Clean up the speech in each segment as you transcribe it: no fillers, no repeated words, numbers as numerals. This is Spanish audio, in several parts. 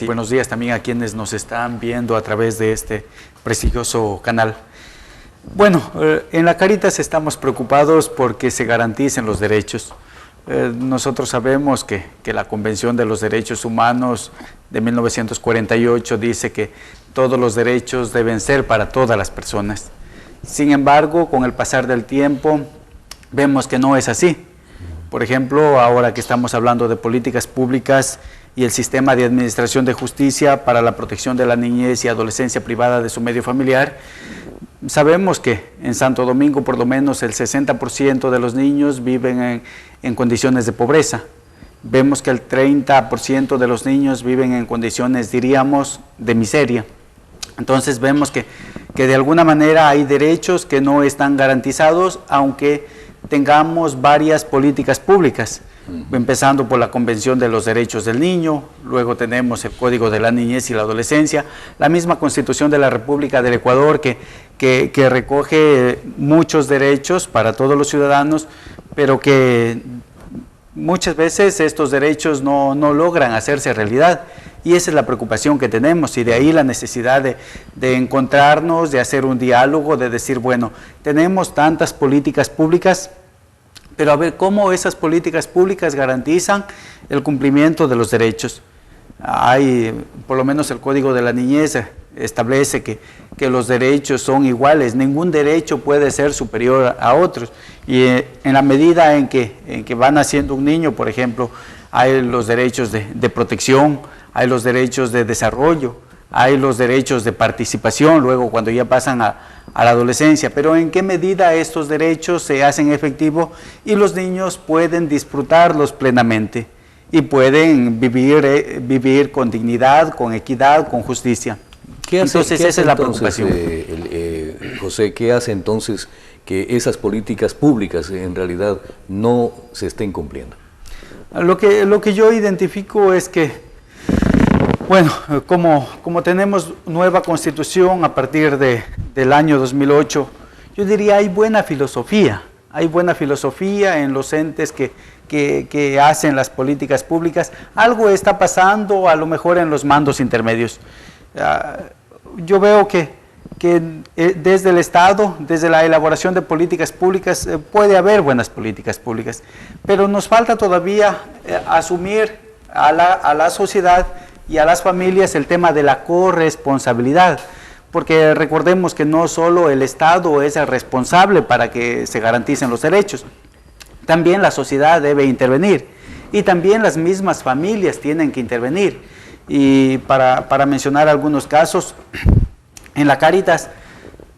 Sí, buenos días también a quienes nos están viendo a través de este prestigioso canal. Bueno, en la Cáritas estamos preocupados porque se garanticen los derechos. Nosotros sabemos que la Convención de los Derechos Humanos de 1948 dice que todos los derechos deben ser para todas las personas. Sin embargo, con el pasar del tiempo, vemos que no es así. Por ejemplo, ahora que estamos hablando de políticas públicas y el sistema de administración de justicia para la protección de la niñez y adolescencia privada de su medio familiar, sabemos que en Santo Domingo por lo menos el 60% de los niños viven en condiciones de pobreza. Vemos que el 30% de los niños viven en condiciones, diríamos, de miseria. Entonces vemos que de alguna manera hay derechos que no están garantizados, aunque tengamos varias políticas públicas, empezando por la Convención de los Derechos del Niño, luego tenemos el Código de la Niñez y la Adolescencia, la misma Constitución de la República del Ecuador que recoge muchos derechos para todos los ciudadanos, pero que muchas veces estos derechos no logran hacerse realidad. Y esa es la preocupación que tenemos, y de ahí la necesidad de encontrarnos, de hacer un diálogo, de decir, bueno, tenemos tantas políticas públicas, pero a ver cómo esas políticas públicas garantizan el cumplimiento de los derechos. Hay, por lo menos el Código de la Niñez establece que los derechos son iguales, ningún derecho puede ser superior a otros, y en la medida en que va naciendo un niño, por ejemplo, hay los derechos de protección, hay los derechos de desarrollo, hay los derechos de participación, luego cuando ya pasan a la adolescencia, pero en qué medida estos derechos se hacen efectivos y los niños pueden disfrutarlos plenamente y pueden vivir con dignidad, con equidad, con justicia. Entonces esa es la preocupación. José, ¿qué hace entonces que esas políticas públicas en realidad no se estén cumpliendo? Lo que yo identifico es que, bueno, como tenemos nueva constitución a partir del año 2008, yo diría hay buena filosofía en los entes que hacen las políticas públicas. Algo está pasando a lo mejor en los mandos intermedios. Yo veo que desde el Estado, desde la elaboración de políticas públicas, puede haber buenas políticas públicas, pero nos falta todavía asumir a la sociedad y a las familias el tema de la corresponsabilidad, porque recordemos que no solo el Estado es el responsable para que se garanticen los derechos, también la sociedad debe intervenir y también las mismas familias tienen que intervenir. Y para mencionar algunos casos, en la Cáritas,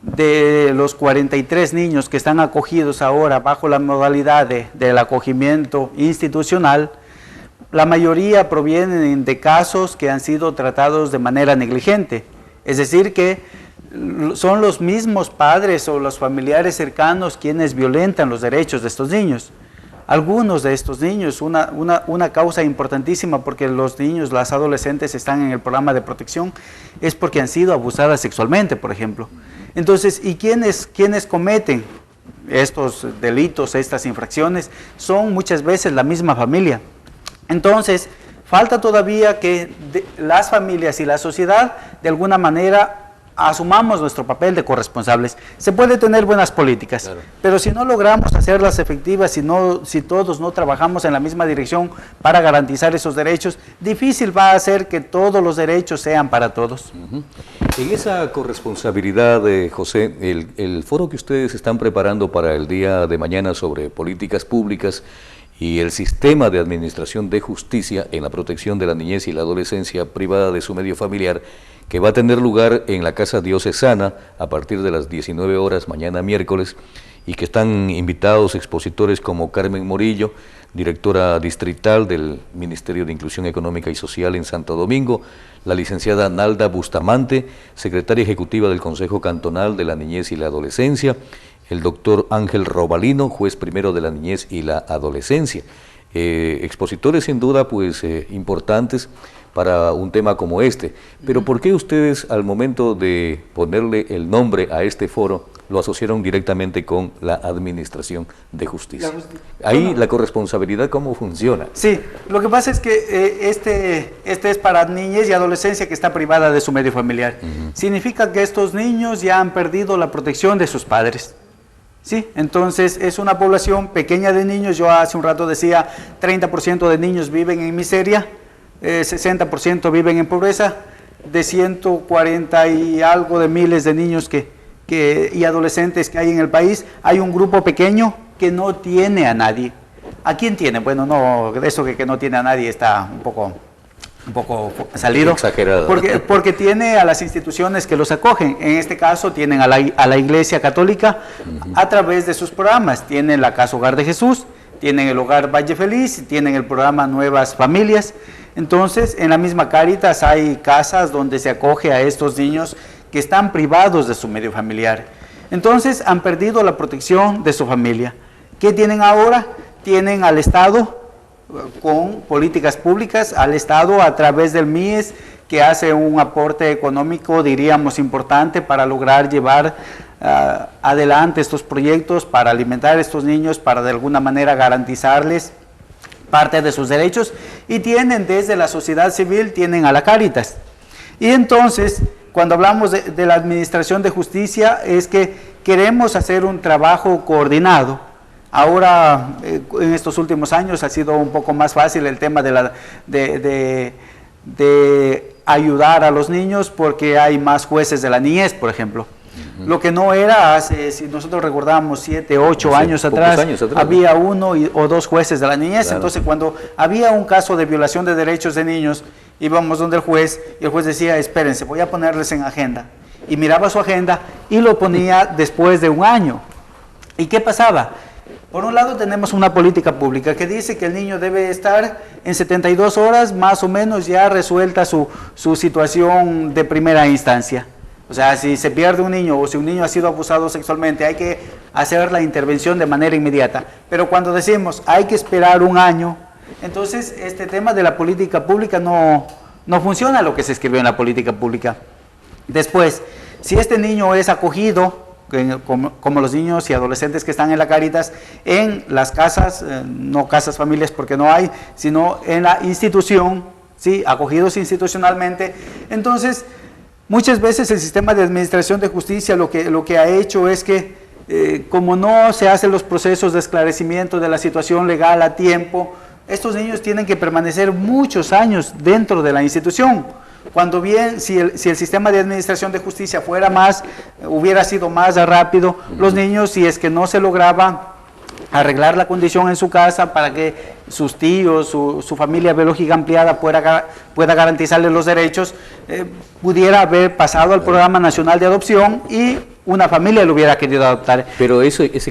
de los 43 niños que están acogidos ahora bajo la modalidad del acogimiento institucional, la mayoría provienen de casos que han sido tratados de manera negligente, es decir, que son los mismos padres o los familiares cercanos quienes violentan los derechos de estos niños. Algunos de estos niños, una causa importantísima porque los niños, las adolescentes están en el programa de protección, es porque han sido abusadas sexualmente, por ejemplo. Entonces, ¿y quiénes cometen estos delitos, estas infracciones? Son muchas veces la misma familia. Entonces, falta todavía que las familias y la sociedad, de alguna manera, asumamos nuestro papel de corresponsables. Se puede tener buenas políticas, claro, pero si no logramos hacerlas efectivas, si todos no trabajamos en la misma dirección para garantizar esos derechos, difícil va a ser que todos los derechos sean para todos. En esa corresponsabilidad, José, el foro que ustedes están preparando para el día de mañana sobre políticas públicas y el sistema de administración de justicia en la protección de la niñez y la adolescencia privada de su medio familiar, que va a tener lugar en la Casa Diocesana a partir de las 19 horas mañana miércoles, y que están invitados expositores como Carmen Morillo, directora distrital del Ministerio de Inclusión Económica y Social en Santo Domingo, la licenciada Nalda Bustamante, secretaria ejecutiva del Consejo Cantonal de la Niñez y la Adolescencia, el doctor Ángel Robalino, juez primero de la Niñez y la Adolescencia. Expositores sin duda pues importantes para un tema como este, pero ¿por qué ustedes al momento de ponerle el nombre a este foro lo asociaron directamente con la administración de justicia. Ahí la corresponsabilidad, ¿cómo funciona? Sí, lo que pasa es que este es para niñez y adolescencia que está privada de su medio familiar. Significa que estos niños ya han perdido la protección de sus padres. Sí, entonces es una población pequeña de niños. Yo hace un rato decía 30% de niños viven en miseria, 60% viven en pobreza, de 140 y algo de miles de niños y adolescentes que hay en el país, hay un grupo pequeño que no tiene a nadie. ¿A quién tiene? Bueno, no, eso que no tiene a nadie está un poco salido. Exagerado. Porque tiene a las instituciones que los acogen. En este caso tienen a la Iglesia Católica a través de sus programas. Tienen la Casa Hogar de Jesús, tienen el Hogar Valle Feliz, tienen el programa Nuevas Familias. Entonces, en la misma Cáritas hay casas donde se acoge a estos niños que están privados de su medio familiar. Entonces, han perdido la protección de su familia. ¿Qué tienen ahora? Tienen al Estado con políticas públicas, al Estado a través del MIES, que hace un aporte económico, diríamos, importante para lograr llevar adelante estos proyectos, para alimentar a estos niños, para de alguna manera garantizarles parte de sus derechos, y tienen desde la sociedad civil, tienen a la Cáritas. Y entonces, cuando hablamos de la administración de justicia, es que queremos hacer un trabajo coordinado. Ahora, en estos últimos años, ha sido un poco más fácil el tema de ayudar a los niños, porque hay más jueces de la niñez, por ejemplo. Lo que no era hace, si nosotros recordamos, 7, 8 años atrás, había 1 o 2 jueces de la niñez. Claro. Entonces, cuando había un caso de violación de derechos de niños, íbamos donde el juez, y el juez decía, espérense, voy a ponerles en agenda. Y miraba su agenda y lo ponía después de un año. ¿Y qué pasaba? Por un lado tenemos una política pública que dice que el niño debe estar en 72 horas más o menos ya resuelta su situación de primera instancia. O sea, si se pierde un niño o si un niño ha sido abusado sexualmente, hay que hacer la intervención de manera inmediata. Pero cuando decimos hay que esperar un año, entonces este tema de la política pública no funciona lo que se escribió en la política pública. Después, si este niño es acogido, como los niños y adolescentes que están en la Cáritas, en las casas, no casas familias porque no hay, sino en la institución, ¿sí? Acogidos institucionalmente, entonces muchas veces el sistema de administración de justicia lo que ha hecho es que como no se hacen los procesos de esclarecimiento de la situación legal a tiempo, estos niños tienen que permanecer muchos años dentro de la institución. Cuando bien, si el sistema de administración de justicia hubiera sido más rápido, los niños, si es que no se lograba arreglar la condición en su casa para que sus tíos, su familia biológica ampliada pueda garantizarles los derechos, pudiera haber pasado al Programa Nacional de Adopción y una familia lo hubiera querido adoptar. Pero ese